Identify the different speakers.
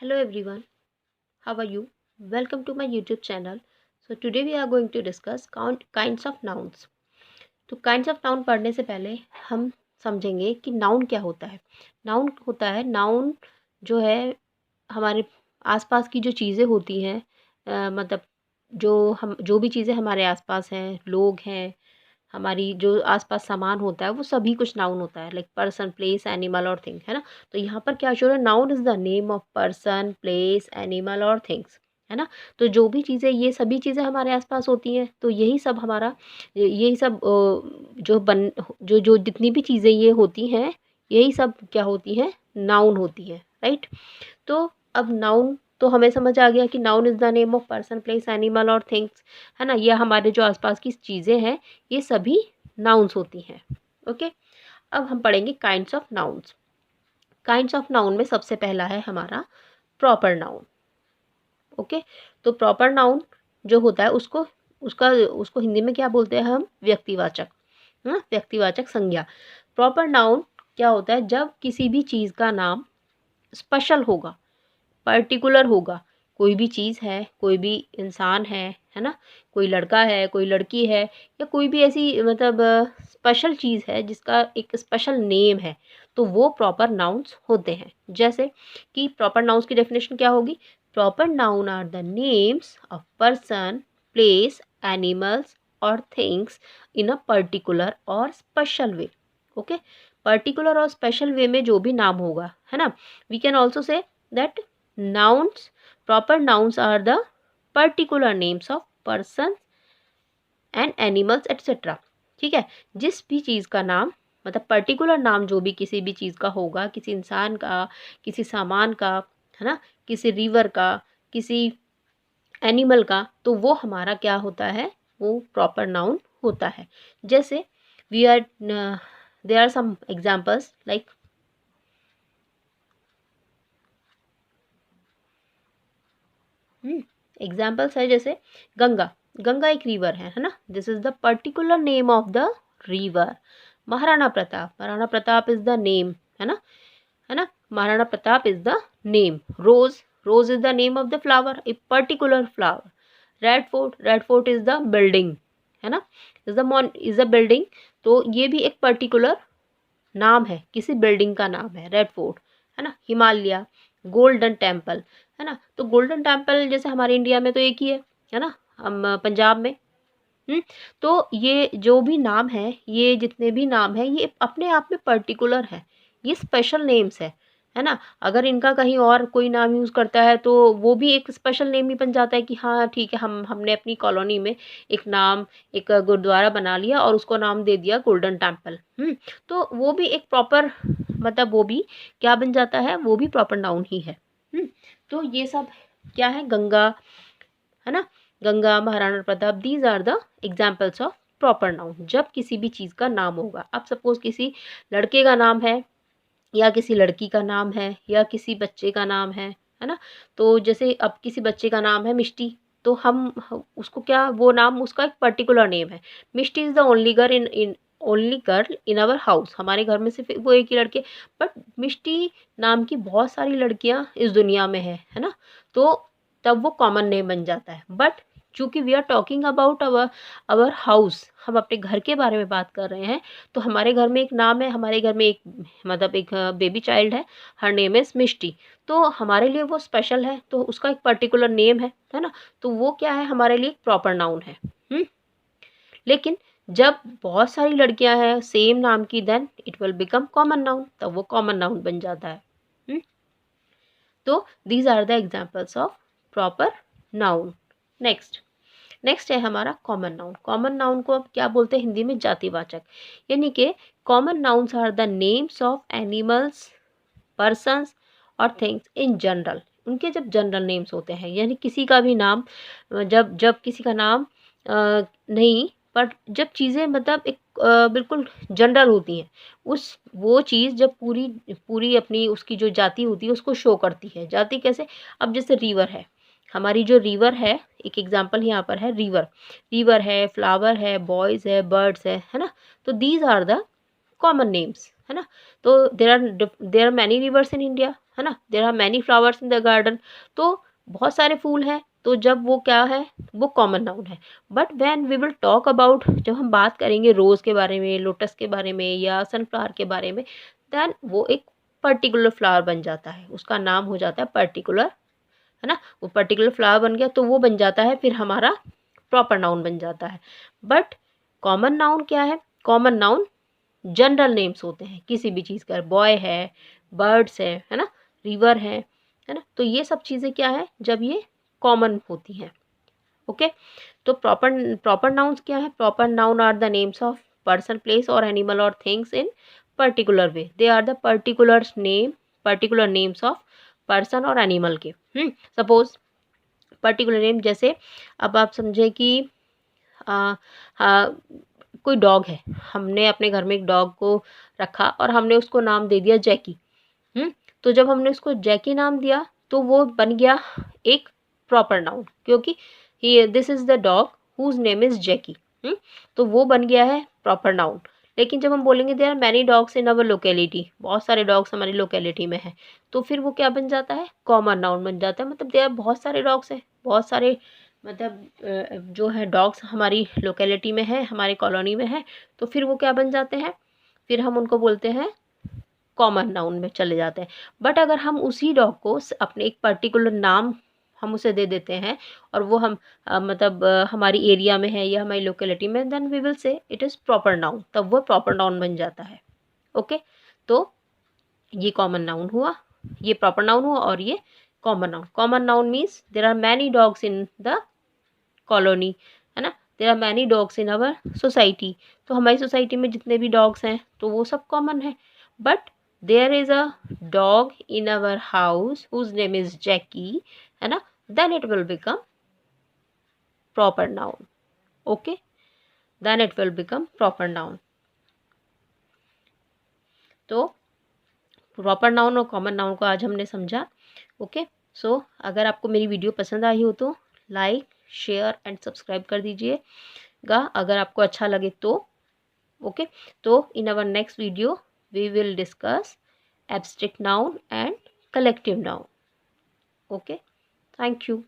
Speaker 1: Hello everyone, how are you? Welcome to my YouTube channel. So today we are going to discuss kinds of nouns. तो kinds of noun पढ़ने से पहले हम समझेंगे कि noun क्या होता है. Noun होता है noun जो है हमारे आसपास की जो चीज़ें होती हैं, मतलब जो भी चीज़ें हमारे आसपास हैं, लोग हैं, हमारी जो आसपास सामान होता है वो सभी कुछ नाउन होता है, लाइक पर्सन, प्लेस, एनिमल और थिंग, है ना. तो यहाँ पर क्या शो है, noun is the name of person, place, animal और थिंग्स, है ना. तो जो भी चीज़ें, ये सभी चीज़ें हमारे आसपास होती हैं, तो यही सब हमारा यही सब जो जितनी भी चीज़ें ये होती हैं, यही सब क्या होती हैं, नाउन होती है, राइट. तो अब नाउन तो हमें समझ आ गया कि noun is the name of person, place, animal और थिंग्स, है ना. ये हमारे जो आसपास की चीज़ें हैं, ये सभी नाउन्स होती हैं. ओके. अब हम पढ़ेंगे kinds of nouns. Kinds of noun में सबसे पहला है हमारा प्रॉपर नाउन. ओके. तो प्रॉपर नाउन जो होता है उसको हिंदी में क्या बोलते हैं हम, व्यक्तिवाचक. हाँ, व्यक्तिवाचक संज्ञा. प्रॉपर नाउन क्या होता है, जब किसी भी चीज़ का नाम स्पेशल होगा, पर्टिकुलर होगा. कोई भी चीज़ है, कोई भी इंसान है ना, कोई लड़का है, कोई लड़की है, या कोई भी ऐसी मतलब स्पेशल चीज़ है जिसका एक स्पेशल नेम है, तो वो प्रॉपर नाउन्स होते हैं. जैसे कि प्रॉपर नाउन्स की डेफिनेशन क्या होगी, proper noun are the names of person, place, animals और थिंग्स इन अ पर्टिकुलर और स्पेशल वे. ओके. पर्टिकुलर और स्पेशल वे में जो भी नाम होगा, है ना. We can also say that nouns, proper nouns are the particular names of persons and animals etc. ठीक है. जिस भी चीज़ का नाम, मतलब पर्टिकुलर नाम जो भी किसी भी चीज़ का होगा, किसी इंसान का, किसी सामान का, है ना, किसी रिवर का, किसी एनिमल का, तो वो हमारा क्या होता है, वो प्रॉपर नाउन होता है. जैसे we are there are some examples like examples है, जैसे गंगा. गंगा एक रिवर है ना. This is the particular name of the river. Maharana Pratap, Maharana Pratap is the name, है ना. Maharana Pratap is the name. Rose, rose is the name of the flower, a particular flower. Red Fort, Red Fort is the building, है ना. Is the building. तो ये भी एक particular नाम है, किसी बिल्डिंग का नाम है, रेड फोर्ट, है ना. हिमालय, गोल्डन टेम्पल, है ना. तो गोल्डन टेम्पल जैसे हमारे इंडिया में तो एक ही है ना, हम पंजाब में. तो ये जो भी नाम है, ये जितने भी नाम है, ये अपने आप में पर्टिकुलर है, ये स्पेशल नेम्स है ना. अगर इनका कहीं और कोई नाम यूज़ करता है तो वो भी एक स्पेशल नेम ही बन जाता है कि हाँ ठीक है, हमने अपनी कॉलोनी में एक नाम, एक गुरुद्वारा बना लिया और उसको नाम दे दिया गोल्डन टेम्पल. तो वो भी एक प्रॉपर, मतलब वो भी क्या बन जाता है, वो भी प्रॉपर नाउन ही है. तो ये सब क्या है, गंगा, है ना. Ganga, Maharana Pratap, these are the examples of proper noun. जब किसी भी चीज़ का नाम होगा, अब सपोज किसी लड़के का नाम है, या किसी लड़की का नाम है, या किसी बच्चे का नाम है ना. तो जैसे अब किसी बच्चे का नाम है मिष्टी, तो हम उसको क्या, वो नाम उसका एक पर्टिकुलर नेम है. Mishti is the only girl in our house. हमारे घर में सिर्फ वो एक ही लड़के, बट मिष्टी नाम की बहुत सारी लड़कियां इस दुनिया में है ना. तो तब वो कॉमन नेम बन जाता है. बट चूँकि we are talking about our house, हम अपने घर के बारे में बात कर रहे हैं, तो हमारे घर में एक नाम है, हमारे घर में एक, मतलब एक बेबी चाइल्ड है, हर नेम इज़ मिष्टी. तो हमारे लिए वो स्पेशल है, तो उसका एक पर्टिकुलर नेम है ना. तो वो क्या है, हमारे लिए एक प्रॉपर नाउन है. लेकिन जब बहुत सारी लड़कियां हैं सेम नाम की, then it will become common noun, तब वो कॉमन नाउन बन जाता है. तो these are the examples of proper noun. Next है हमारा कॉमन नाउन. कॉमन नाउन को अब क्या बोलते हैं हिंदी में, जातिवाचक. यानी कि common nouns are the names of animals, persons और थिंग्स इन जनरल. उनके जब जनरल नेम्स होते हैं, यानी किसी का भी नाम, जब जब किसी का नाम नहीं, पर जब चीज़ें मतलब एक बिल्कुल जनरल होती हैं, वो चीज़ जब पूरी पूरी अपनी उसकी जो जाति होती है उसको शो करती है. जाति कैसे, अब जैसे रिवर है, हमारी जो रिवर है, एक एग्जांपल यहाँ पर है रिवर. रिवर है, फ्लावर है, बॉयज़ है, बर्ड्स है ना. तो these are the common names, है ना. तो there are many rivers in India, है ना, there are many flowers in the garden, तो बहुत सारे फूल हैं, तो जब वो क्या है, वो कॉमन नाउन है। But when we will talk about, जब हम बात करेंगे रोज़ के बारे में, लोटस के बारे में या सनफ्लावर के बारे में, देन वो एक पर्टिकुलर फ्लावर बन जाता है, उसका नाम हो जाता है पर्टिकुलर, है ना, वो पर्टिकुलर फ्लावर बन गया तो वो बन जाता है फिर हमारा प्रॉपर नाउन बन जाता है। बट कॉमन नाउन क्या है, कॉमन नाउन जनरल नेम्स होते हैं किसी भी चीज़ का, बॉय है, बर्ड्स है ना, रिवर है ना, तो ये सब चीज़ें क्या है जब ये कॉमन होती हैं। ओके, तो प्रॉपर प्रॉपर नाउन्स क्या है, proper noun are the names of person, place और एनिमल और things in particular way, they are the particular names of person और एनिमल के। सपोज पर्टिकुलर नेम, जैसे अब आप समझे कि आ, आ, कोई डॉग है, हमने अपने घर में एक डॉग को रखा और हमने उसको नाम दे दिया जैकी। तो जब हमने उसको जैकी नाम दिया तो वो बन गया एक प्रॉपर नाउन, क्योंकि this is the dog whose name is Jacky. तो वो बन गया है प्रॉपर नाउन। लेकिन जब हम बोलेंगे there are many dogs in our locality, बहुत सारे डॉग्स हमारी लोकेलिटी में हैं, तो फिर वो क्या बन जाता है, कॉमन नाउन बन जाता है। मतलब देयर बहुत सारे डॉग्स हैं, बहुत सारे, मतलब जो है डॉग्स हमारी लोकेलिटी में है, हमारे कॉलोनी में है, तो फिर वो क्या बन जाते हैं, फिर हम उनको बोलते हैं कॉमन नाउन में चले जाते हैं। बट अगर हम उसी डॉग को अपने एक पर्टिकुलर नाम हम उसे दे देते हैं और वो हम मतलब हमारी एरिया में है या हमारी लोकेलिटी में, then we will say it is proper noun, तब वो प्रॉपर नाउन बन जाता है। ओके, तो ये कॉमन नाउन हुआ, ये प्रॉपर नाउन हुआ और ये common noun. Common noun means there are many dogs in the colony, है ना, there are many dogs in our society, तो हमारी सोसाइटी में जितने भी डॉग्स हैं तो वो सब कॉमन है। But there is a dog in our house whose name is Jacky, है ना, then it will become proper noun. Okay, then it will become proper noun. तो प्रॉपर नाउन और कॉमन नाउन को आज हमने समझा। ओके, सो अगर आपको मेरी वीडियो पसंद आई हो तो लाइक, शेयर एंड सब्सक्राइब कर दीजिएगा अगर आपको अच्छा लगे तो। ओके, तो in our next video we will discuss abstract noun and collective noun. Okay, thank you.